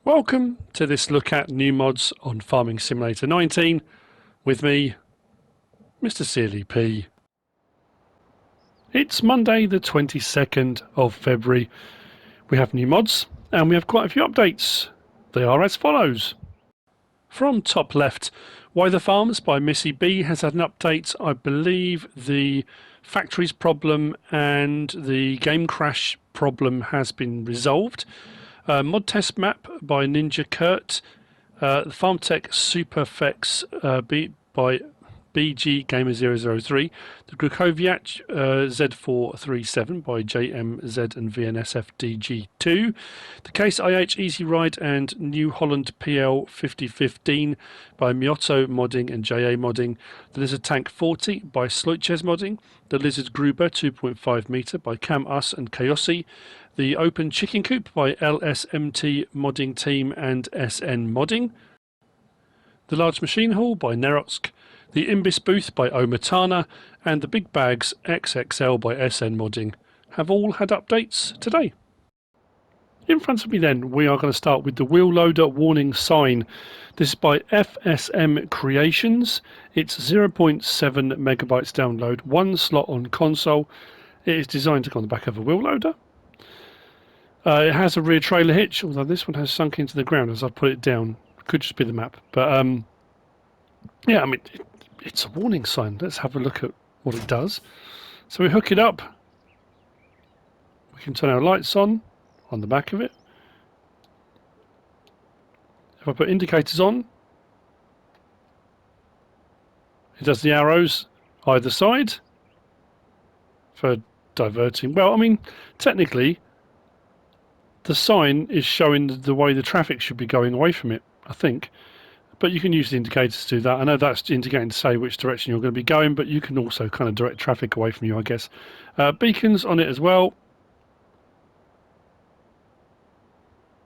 Welcome to this look at new mods on Farming Simulator 19 with me, MrSealyp. It's Monday the 22nd of February. We have new mods and we have quite a few updates. They are as follows. From top left, Why the Farms by Missy B has had an update. I believe the factories problem and the game crash problem has been resolved. Mod test map by Ninja Kurt, the FarmTech Superfex by BG Gamer 003, the Grukoviac Z437 by JMZ and VNSFDG2, the Case IH Easy Ride and New Holland PL 5015 by Miotto Modding and JA Modding, the Lizard Tank 40 by Sloitches Modding, the Lizard Gruber 2.5 meter by Cam Us and Chaosy, the Open Chicken Coop by LSMT Modding Team and SN Modding, the Large Machine Hall by Nerosk, the Imbis Booth by Omatana, and the Big Bags XXL by SN Modding have all had updates today. In front of me then, we are going to start with the Wheel Loader Warning Sign. This is by FSM Creations. It's 0.7 megabytes download, one slot on console. It is designed to go on the back of a wheel loader. It has a rear trailer hitch, although this one has sunk into the ground as I put it down. It could just be the map. But yeah, I mean, it's a warning sign. Let's have a look at what it does. So we hook it up. We can turn our lights on the back of it. If I put indicators on, it does the arrows either side for diverting. Well, I mean, technically, the sign is showing the way the traffic should be going away from it, I think. But you can use the indicators to do that. I know that's indicating to say which direction you're going to be going, but you can also kind of direct traffic away from you, I guess. Beacons on it as well.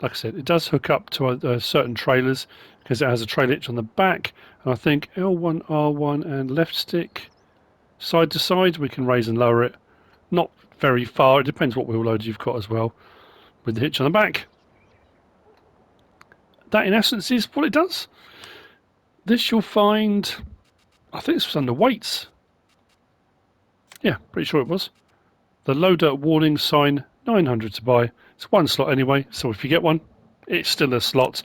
Like I said, it does hook up to certain trailers because it has a trailer hitch on the back. And I think L1, R1 and left stick side to side, we can raise and lower it. Not very far. It depends what wheel loader you've got as well. With the hitch on the back. That in essence is what it does. This you'll find, I think this was under weights. Yeah, pretty sure it was. The loader warning sign, 900 to buy. It's one slot anyway, so if you get one, it's still a slot.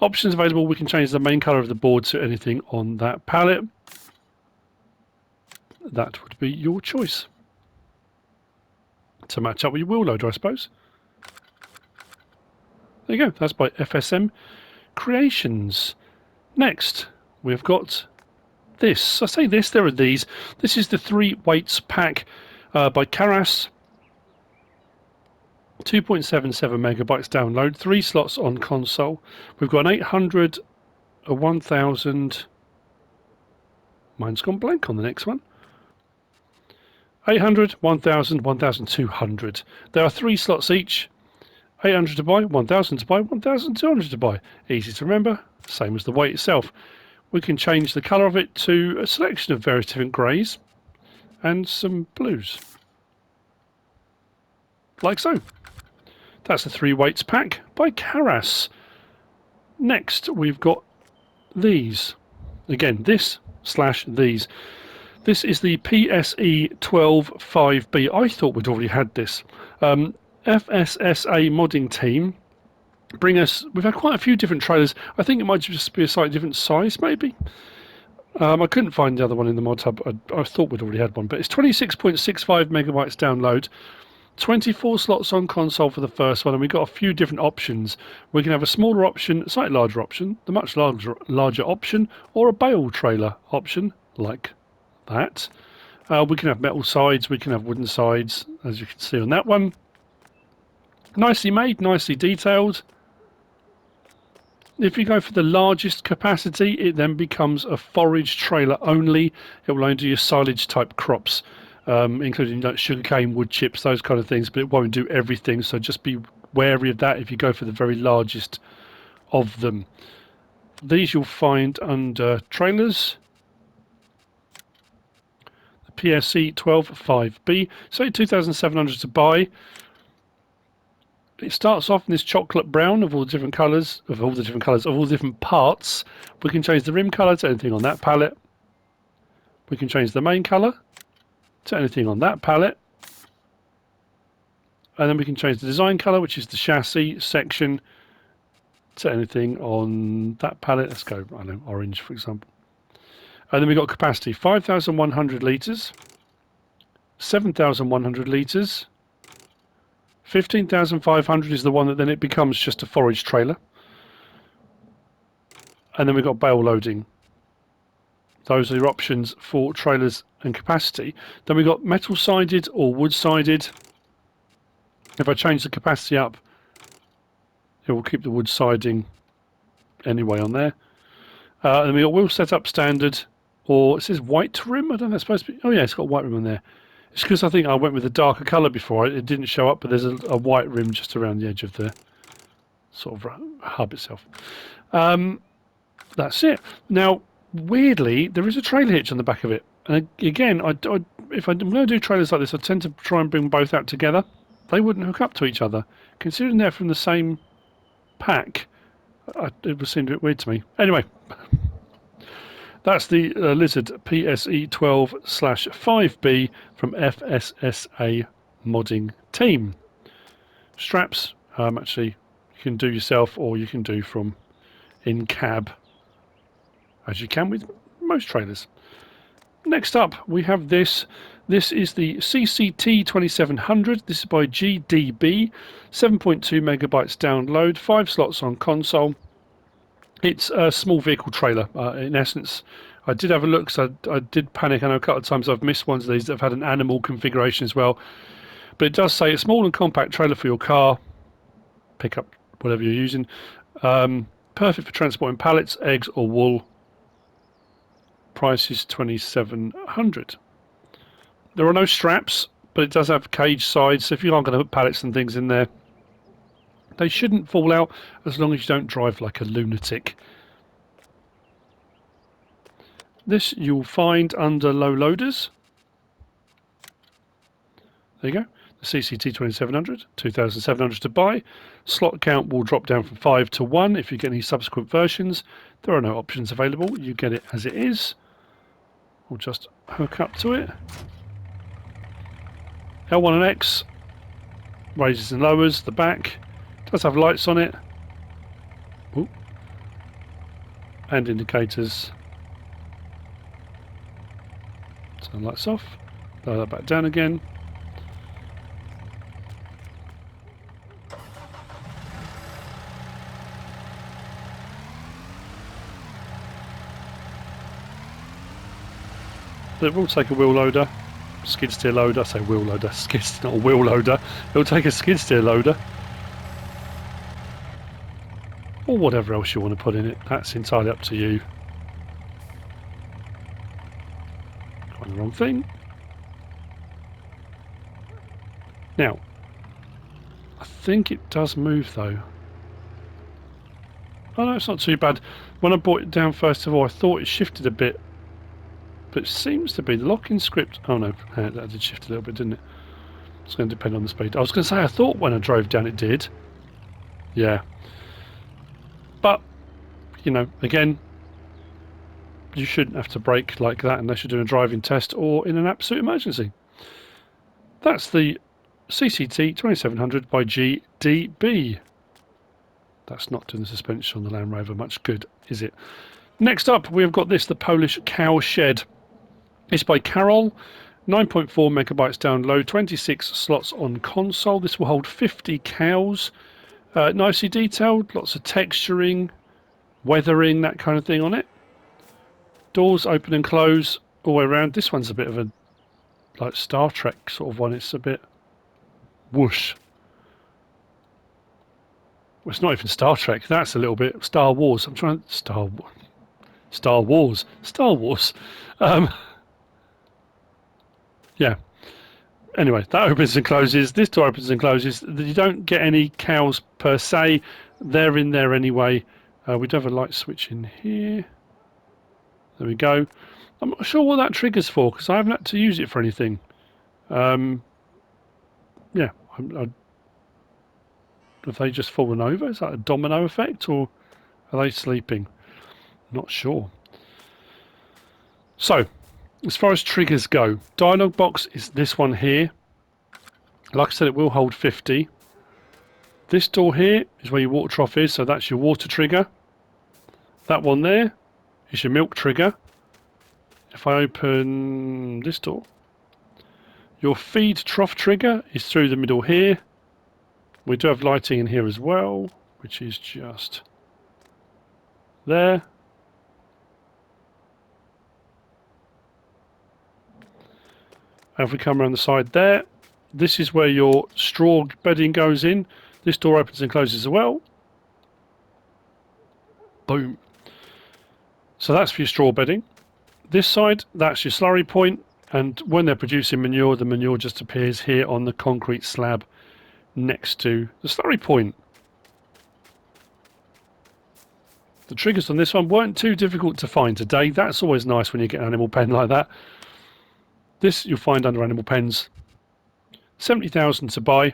Options available, we can change the main colour of the board to anything on that palette. That would be your choice. To match up with your wheel loader, I suppose. There you go, that's by FSM Creations. Next, we've got this. I say this, there are these. This is the 3 weights pack by Karas. 2.77 megabytes download, 3 slots on console. We've got an 800, a 1000. Mine's gone blank on the next one. 800, 1000, 1200. There are 3 slots each. 800 to buy, 1000 to buy, 1200 to buy. Easy to remember, same as the weight itself. We can change the colour of it to a selection of various different greys and some blues. Like so. That's the 3 weights pack by Karas. Next we've got these. Again, this/these. This is the PSE 12.5B. I thought we'd already had this. FSSA modding team bring us. We've had quite a few different trailers. I think it might just be a slightly different size, maybe. I couldn't find the other one in the mod hub. I thought we'd already had one, but it's 26.65 megabytes download, 24 slots on console for the first one, and we've got a few different options. We can have a smaller option, a slightly larger option, the much larger option, or a bale trailer option like that. We can have metal sides, we can have wooden sides, as you can see on that one. Nicely made, nicely detailed. If you go for the largest capacity, it then becomes a forage trailer only. It will only do your silage type crops, including like sugarcane, wood chips, those kind of things, but it won't do everything, so just be wary of that if you go for the very largest of them. These you'll find under trailers. The PSE 12.5B, so 2,700 to buy. it starts off in this chocolate brown of all the different colours, of all the different parts. We can change the rim colour to anything on that palette. We can change the main colour to anything on that palette. And then we can change the design colour, which is the chassis section, to anything on that palette. Let's go, I don't know, orange, for example. And then we've got capacity, 5,100 litres, 7,100 litres, 15,500 is the one that then it becomes just a forage trailer. And then we've got bale loading. Those are your options for trailers and capacity. Then we've got metal sided or wood sided. If I change the capacity up, it will keep the wood siding anyway on there. And then we've got wheel setup standard, or it says white rim. I don't know, it's supposed to be. Oh yeah, it's got white rim on there. It's because I think I went with a darker colour before. It didn't show up, but there's a white rim just around the edge of the sort of hub itself. That's it. Now, weirdly, there is a trailer hitch on the back of it. And again, if I'm going to do trailers like this, I tend to try and bring both out together. They wouldn't hook up to each other. Considering they're from the same pack, it would seem a bit weird to me. Anyway, that's the Lizard PSE 12/5B from FSSA modding team. Straps, actually, you can do yourself or you can do from in cab, as you can with most trailers. Next up, we have this. This is the CCT 2700. This is by GDB. 7.2 megabytes download, 5 slots on console. It's a small vehicle trailer, in essence. I did have a look, so I did panic. I know a couple of times I've missed ones of these that have had an animal configuration as well. But it does say a small and compact trailer for your car, pick up whatever you're using. Perfect for transporting pallets, eggs or wool. Price is $2,700. There are no straps, but it does have cage sides, so if you are going to put pallets and things in there, they shouldn't fall out as long as you don't drive like a lunatic. This you'll find under low loaders. There you go. The CCT 2700, 2,700 to buy. Slot count will drop down from 5 to 1 if you get any subsequent versions. There are no options available. You get it as it is. We'll just hook up to it. L1 and X raises and lowers the back. Does have lights on it. Ooh. And indicators. Turn lights off. Lower that back down again. It will take a wheel loader, skid steer loader. I say wheel loader, not a wheel loader. It'll take a skid steer loader, or whatever else you want to put in it. That's entirely up to you. Got the wrong thing. Now, I think it does move though. Oh no, it's not too bad. When I brought it down first of all, I thought it shifted a bit. But it seems to be the locking script. Oh no, that did shift a little bit, didn't it? It's going to depend on the speed. I was going to say, I thought when I drove down it did. Yeah. But, you know, again, you shouldn't have to brake like that unless you're doing a driving test or in an absolute emergency. That's the CCT 2700 by GDB. That's not doing the suspension on the Land Rover much good, is it? Next up, we've got this, the Polish Cowshed. It's by Karol, 9.4 megabytes download, 26 slots on console. This will hold 50 cows. Nicely detailed, lots of texturing, weathering, that kind of thing on it. Doors open and close all the way around. This one's a bit of a like Star Trek sort of one. It's a bit whoosh. Well, it's not even Star Trek. That's a little bit Star Wars. I'm trying Star Wars. Yeah. Anyway, that opens and closes. This door opens and closes. You don't get any cows per se. They're in there anyway. We do have a light switch in here. There we go. I'm not sure what that trigger's for because I haven't had to use it for anything. Yeah. Have they just fallen over? Is that a domino effect, or are they sleeping? Not sure. So, as far as triggers go, dialog box is this one here. Like I said, it will hold 50. This door here is where your water trough is, so that's your water trigger. That one there is your milk trigger. If I open this door, your feed trough trigger is through the middle here. We do have lighting in here as well, which is just there. And if we come around the side there, this is where your straw bedding goes in. This door opens and closes as well. Boom. So that's for your straw bedding. This side, that's your slurry point, and when they're producing manure, the manure just appears here on the concrete slab next to the slurry point. The triggers on this one weren't too difficult to find today. That's always nice when you get an animal pen like that. This you'll find under animal pens. 70,000 to buy.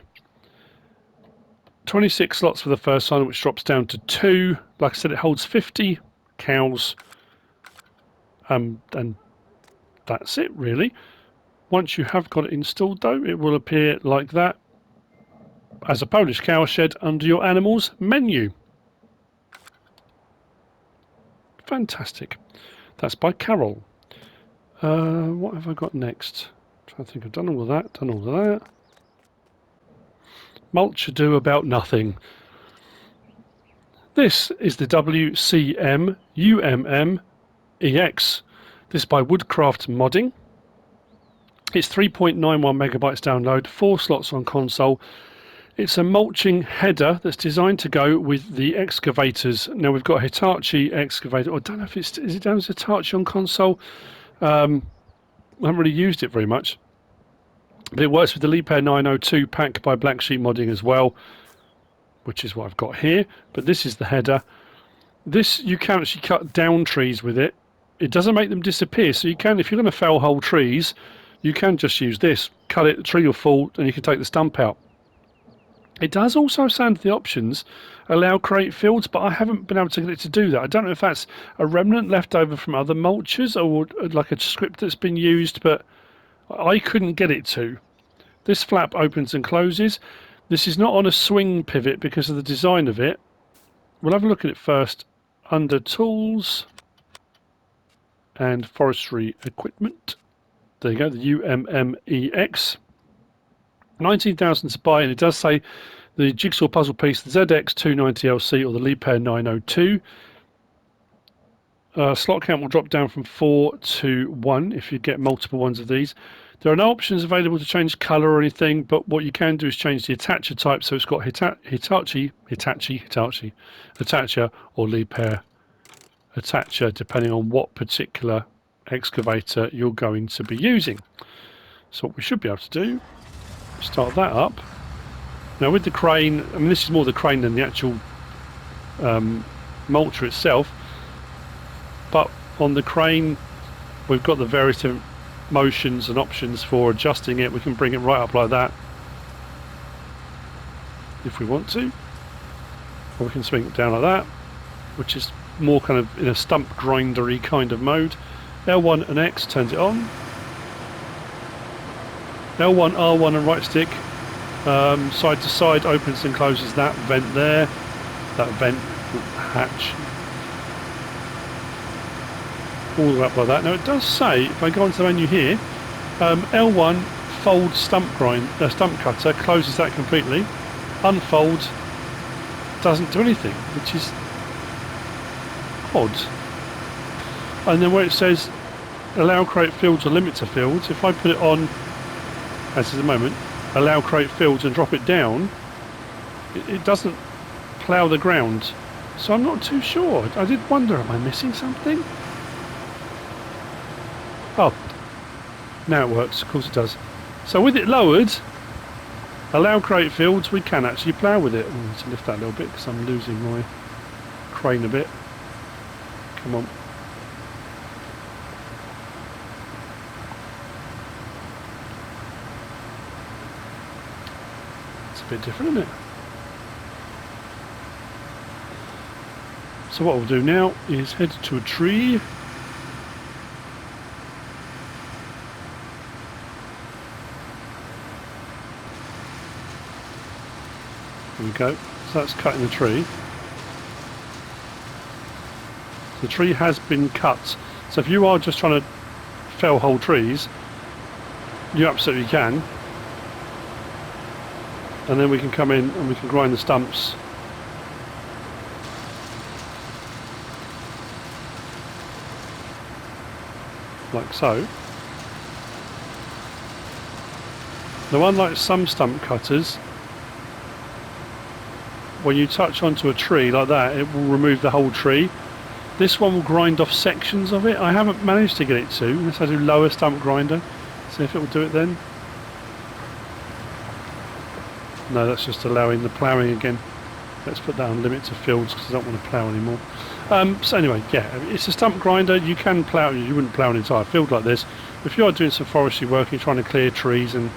26 slots for the first one, which drops down to 2. Like I said, it holds 50 cows. And that's it, really. Once you have got it installed, though, it will appear like that as a Polish cowshed under your animals menu. Fantastic. That's by Karol. What have I got next? I think I've done all of that, done all of that. Mulch ado about nothing. This is the WCM UMM EX. This is by Woodcraft Modding. It's 3.91 megabytes download, 4 slots on console. It's a mulching header that's designed to go with the excavators. Now we've got a Hitachi excavator. I don't know if is it down as Hitachi on console. I haven't really used it very much. But it works with the Liebherr 902 pack by Black Sheep Modding as well, which is what I've got here. But this is the header. This, you can actually cut down trees with it. It doesn't make them disappear, so you can, if you're going to fell whole trees, you can just use this. Cut it, the tree will fall, and you can take the stump out. It does also sound the options allow create fields, but I haven't been able to get it to do that. I don't know if that's a remnant left over from other mulchers or like a script that's been used, but I couldn't get it to. This flap opens and closes. This is not on a swing pivot because of the design of it. We'll have a look at it first under Tools and Forestry Equipment. There you go, the UMMEX. 19,000 to buy, and it does say the jigsaw puzzle piece, the ZX290LC or the Liebherr 902. Slot count will drop down from 4 to 1 if you get multiple ones of these. There are no options available to change colour or anything, but what you can do is change the attacher type, so it's got Hitachi attacher or Liebherr attacher, depending on what particular excavator you're going to be using. So what we should be able to do, start that up. Now with the crane, I mean this is more the crane than the actual mulcher itself, but on the crane we've got the various different motions and options for adjusting it. We can bring it right up like that if we want to, or we can swing it down like that, which is more kind of in a stump grindery kind of mode. L1 and X turns it on. L1, R1 and right stick side to side opens and closes that vent there. That vent will hatch all the way up like that. Now it does say, if I go onto the menu here, L1 fold stump cutter closes that completely. Unfold doesn't do anything, which is odd. And then where it says allow create fields or limit to fields, if I put it on, as is the moment, allow create fields and drop it down, it doesn't plough the ground. So I'm not too sure. I did wonder, am I missing something? Oh, now it works. Of course it does. So with it lowered, allow create fields, we can actually plough with it. I need to lift that a little bit because I'm losing my crane a bit. Come on. It's a bit different, isn't it? So what we'll do now is head to a tree. There we go. So that's cutting the tree. The tree has been cut. So if you are just trying to fell whole trees, you absolutely can. And then we can come in and we can grind the stumps. Like so. Now, unlike some stump cutters, when you touch onto a tree like that, it will remove the whole tree. This one will grind off sections of it. I haven't managed to get it to, unless I do lower stump grinder. See if it will do it then. No, that's just allowing the ploughing again. Let's put that on limit to fields because I don't want to plough anymore. So anyway, yeah, it's a stump grinder. You can plough, you wouldn't plough an entire field like this. If you are doing some forestry work, you're trying to clear trees and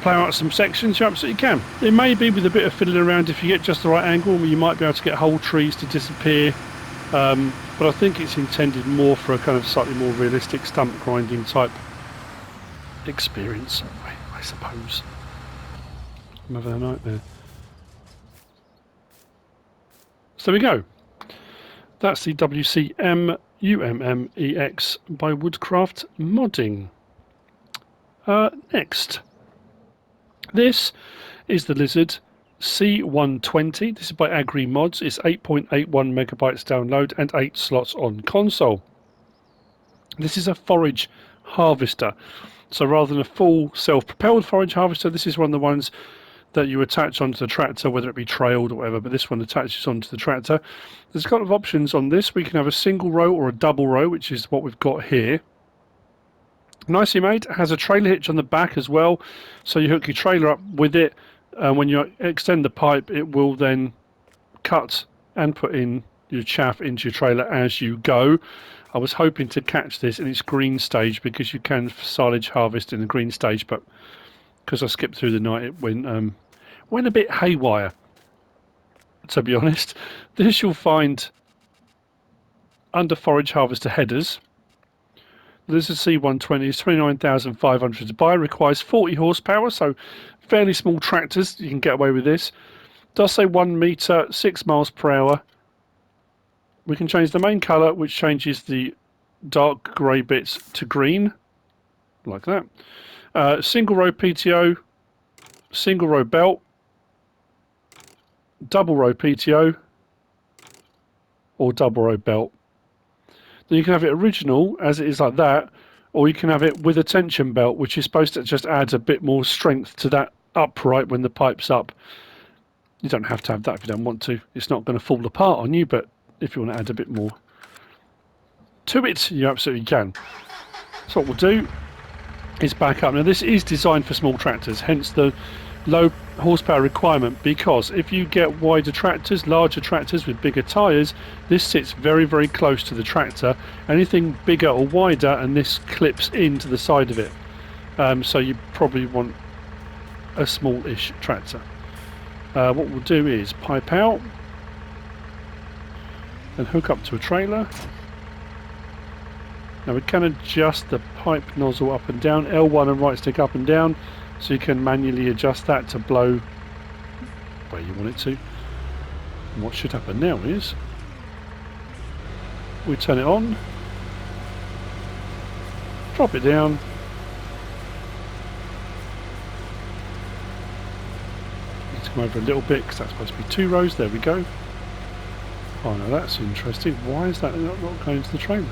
plough out some sections, you absolutely can. It may be with a bit of fiddling around, if you get just the right angle, you might be able to get whole trees to disappear. But I think it's intended more for a kind of slightly more realistic stump grinding type experience, I suppose. I'm having a nightmare. So there we go. That's the WCM UMMEX by Woodcraft modding. Next. This is the Lizard C120. This is by AgriMods. It's 8.81 megabytes download and 8 slots on console. This is a forage harvester. So rather than a full self-propelled forage harvester, this is one of the ones that you attach onto the tractor, whether it be trailed or whatever, but this one attaches onto the tractor. There's a couple of options on this. We can have a single row or a double row, which is what we've got here. Nicely made. It has a trailer hitch on the back as well, so you hook your trailer up with it. When you extend the pipe, it will then cut and put in your chaff into your trailer as you go. I was hoping to catch this in its green stage because you can silage harvest in the green stage, but because I skipped through the night, it went a bit haywire, to be honest. This you'll find under forage harvester headers. This is C120, it's 29,500 to buy, requires 40 horsepower, so fairly small tractors, you can get away with this. It does say 1 metre, 6 miles per hour. We can change the main colour, which changes the dark grey bits to green, like that. Single row PTO, single row belt, double row PTO, or double row belt. Then you can have it original as it is like that, or you can have it with a tension belt, which is supposed to just add a bit more strength to that upright when the pipe's up. You don't have to have that if you don't want to. It's not going to fall apart on you, but if you want to add a bit more to it, you absolutely can. So what we'll do is back up. Now this is designed for small tractors, hence the low horsepower requirement, because if you get wider tractors, larger tractors with bigger tyres, this sits very, very close to the tractor. Anything bigger or wider and this clips into the side of it. So you probably want a small-ish tractor. What we'll do is pipe out and hook up to a trailer. Now we can adjust the pipe nozzle up and down, L1 and right stick up and down, so you can manually adjust that to blow where you want it to. And what should happen now is we turn it on, drop it down, let's come over a little bit because that's supposed to be 2 rows. There we go. Oh no, that's interesting. Why is that not going to the trailer?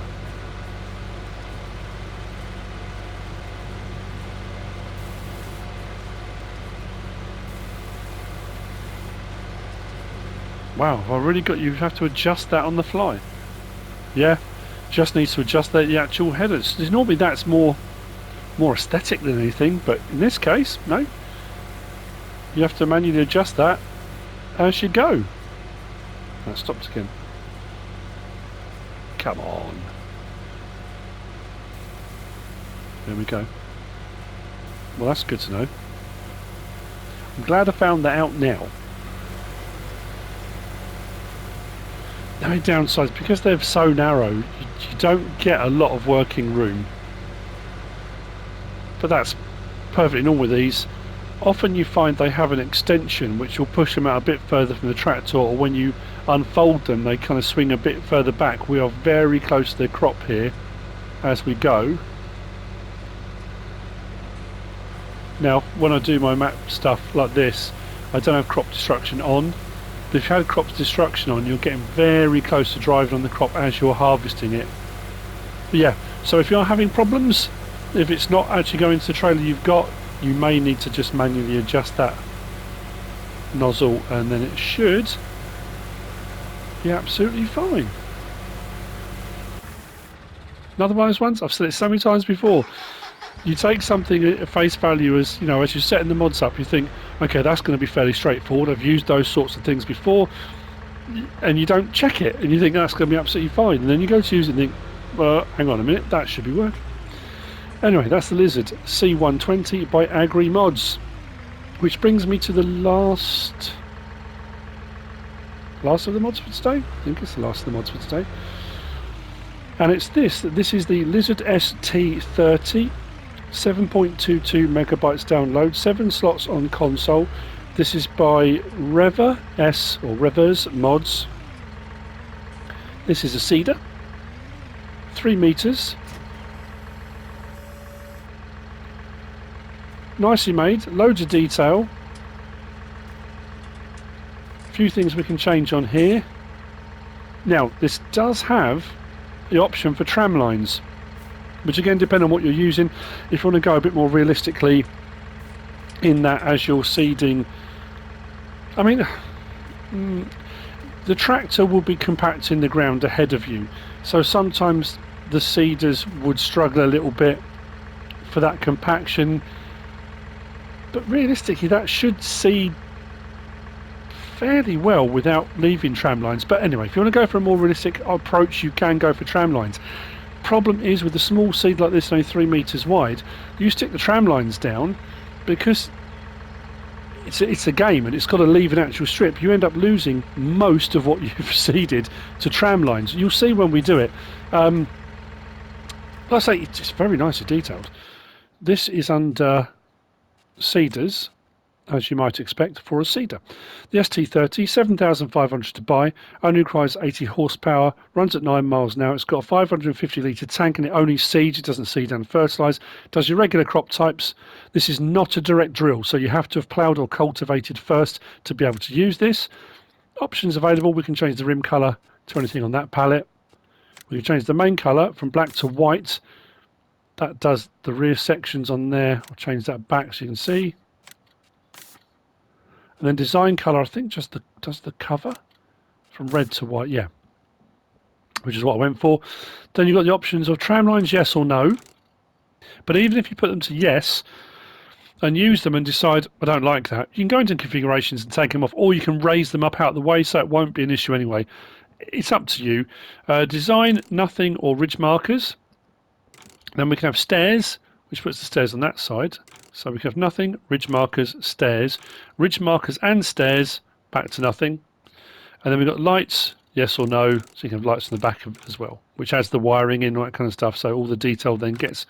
Wow, I really got you have to adjust that on the fly. Yeah, just needs to adjust the actual headers. Normally that's more aesthetic than anything, but in this case, no. You have to manually adjust that as you go. That stopped again. Come on. There we go. Well, that's good to know. I'm glad I found that out now. The only downside, because they're so narrow, you don't get a lot of working room. But that's perfectly normal with these. Often you find they have an extension which will push them out a bit further from the tractor, or when you unfold them they kind of swing a bit further back. We are very close to the crop here as we go. Now when I do my map stuff like this, I don't have crop destruction on. But if you had crop destruction on, you're getting very close to driving on the crop as you're harvesting it. But yeah, so if you're having problems, if it's not actually going to the trailer you've got, you may need to just manually adjust that nozzle, and then it should be absolutely fine. Another one of those ones, I've said it so many times before, you take something at face value as, you know, as you're setting the mods up, you think, okay, that's going to be fairly straightforward, I've used those sorts of things before, and you don't check it, and you think that's going to be absolutely fine, and then you go to use it and think, well, hang on a minute, that should be working. Anyway, that's the Lizard C120 by AgriMods, which brings me to the last of the mods for today. I think it's the last of the mods for today. And it's this. This is the Lizard ST30, 7.22 megabytes download, 7 slots on console. This is by ReverS or ReverS Mods. This is a seeder, 3 meters. Nicely made, loads of detail. A few things we can change on here. Now, this does have the option for tram lines, which again depend on what you're using. If you want to go a bit more realistically in that as you're seeding, I mean, the tractor will be compacting the ground ahead of you, so sometimes the seeders would struggle a little bit for that compaction. But realistically, that should seed fairly well without leaving tram lines. But anyway, if you want to go for a more realistic approach, you can go for tram lines. Problem is, with a small seed like this, only 3 meters wide, you stick the tram lines down, because it's a game and it's got to leave an actual strip. You end up losing most of what you've seeded to tram lines. You'll see when we do it. Like I say, it's just very nicely detailed. This is under seeders, as you might expect for a seeder. The ST30, 7,500 to buy, only requires 80 horsepower, runs at 9 miles an hour. It's got a 550 litre tank and it only seeds, it doesn't seed and fertilise. Does your regular crop types. This is not a direct drill, so you have to have ploughed or cultivated first to be able to use this. Options available, we can change the rim colour to anything on that palette. We can change the main colour from black to white. That does the rear sections on there. I'll change that back so you can see. And then design colour, I think just does the cover from red to white, yeah, which is what I went for. Then you've got the options of tram lines, yes or no. But even if you put them to yes and use them and decide, I don't like that, you can go into configurations and take them off, or you can raise them up out of the way so it won't be an issue anyway. It's up to you. Design, nothing, or ridge markers. Then we can have stairs, which puts the stairs on that side. So we can have nothing, ridge markers, stairs. Ridge markers and stairs, back to nothing. And then we've got lights, yes or no. So you can have lights on the back of it as well, which adds the wiring in, all that kind of stuff. So all the detail then gets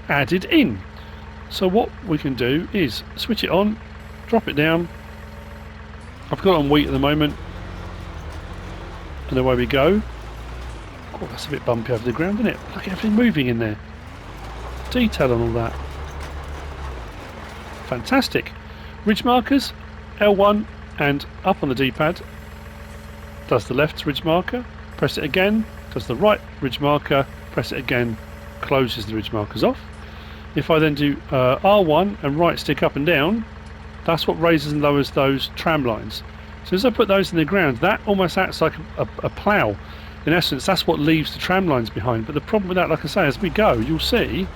added in. So what we can do is switch it on, drop it down. I've got it on wheat at the moment. And away we go. Oh, that's a bit bumpy over the ground, isn't it? Look at everything moving in there. Detail on all that. Fantastic. Ridge markers, L1 and up on the D-pad. Does the left ridge marker. Press it again. Does the right ridge marker. Press it again. Closes the ridge markers off. If I then do R1 and right stick up and down, that's what raises and lowers those tram lines. So as I put those in the ground, that almost acts like a plough. In essence, that's what leaves the tram lines behind. But the problem with that, like I say, as we go, you'll see,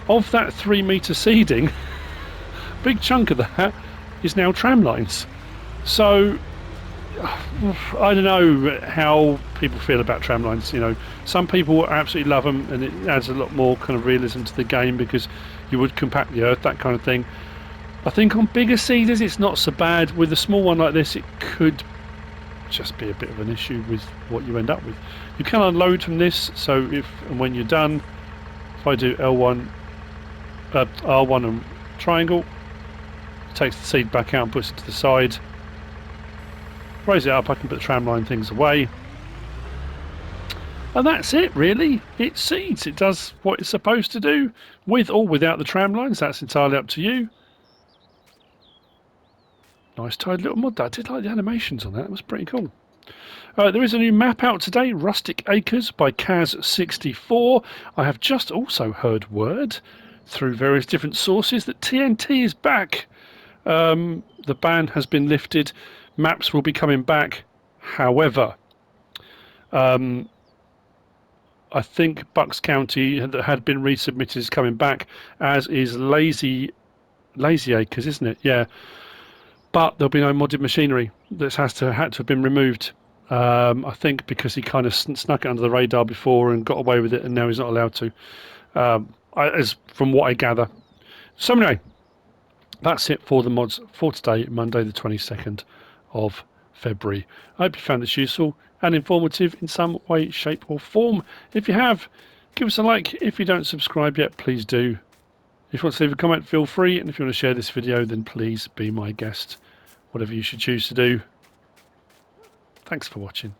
of that 3 metre seeding, a big chunk of that is now tram lines. So, I don't know how people feel about tram lines. You know, some people absolutely love them, and it adds a lot more kind of realism to the game because you would compact the earth, that kind of thing. I think on bigger seeders, it's not so bad. With a small one like this, it could just be a bit of an issue with what you end up with. You can unload from this, so if and when you're done, if I do L1, R1 and triangle, it takes the seed back out and puts it to the side. Raise it up, I can put the tramline things away. And that's it, really. It seeds. It does what it's supposed to do, with or without the tram lines. That's entirely up to you. Nice tidy little mod. I did like the animations on that. It was pretty cool. There is a new map out today, Rustic Acres by Kaz64. I have just also heard word through various different sources that TNT is back. The ban has been lifted. Maps will be coming back. However, I think Bucks County that had been resubmitted is coming back, as is Lazy Acres, isn't it? Yeah. But there'll be no modded machinery. This had to have been removed. I think because he kind of snuck it under the radar before and got away with it, and now he's not allowed to. As from what I gather. So anyway, that's it for the mods for today, Monday the 22nd of February. I hope you found this useful and informative in some way, shape or form. If you have, give us a like. If you don't subscribe yet, please do. If you want to leave a comment, feel free. And if you want to share this video, then please be my guest. Whatever you should choose to do. Thanks for watching.